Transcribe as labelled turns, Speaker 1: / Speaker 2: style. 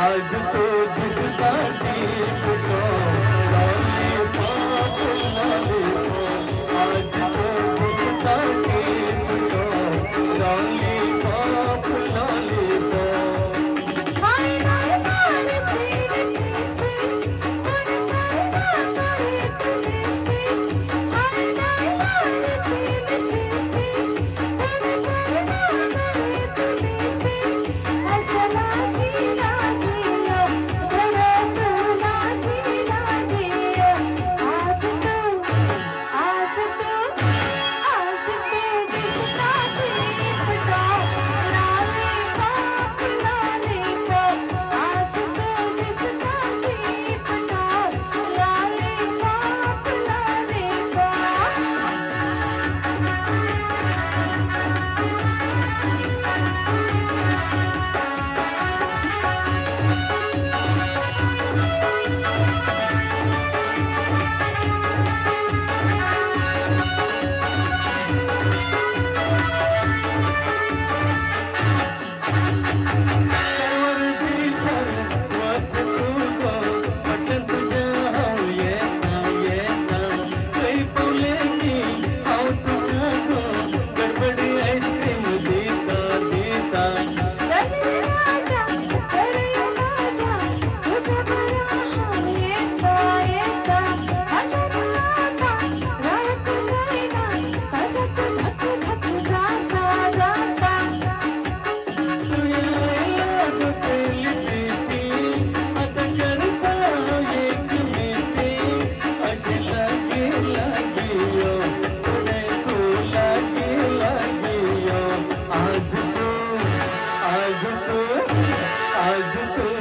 Speaker 1: आज तो दिसता दीप तो लॉलीपॉप लॉलीपॉप आज तो दिसता दीप तो लॉलीपॉप लॉलीपॉप
Speaker 2: हाय हाय हाय तेरे टेस्टी बड़े बड़े टेस्टी हाय हाय हाय तेरे टेस्टी बड़े बड़े टेस्टी ऐसा लागी लागियो तेरे तू लागी लागियो आज तो दिसता दीप तो लॉलीपॉप लॉलीपॉप आज तो दिसता दीप तो लॉलीपॉप
Speaker 1: आज तो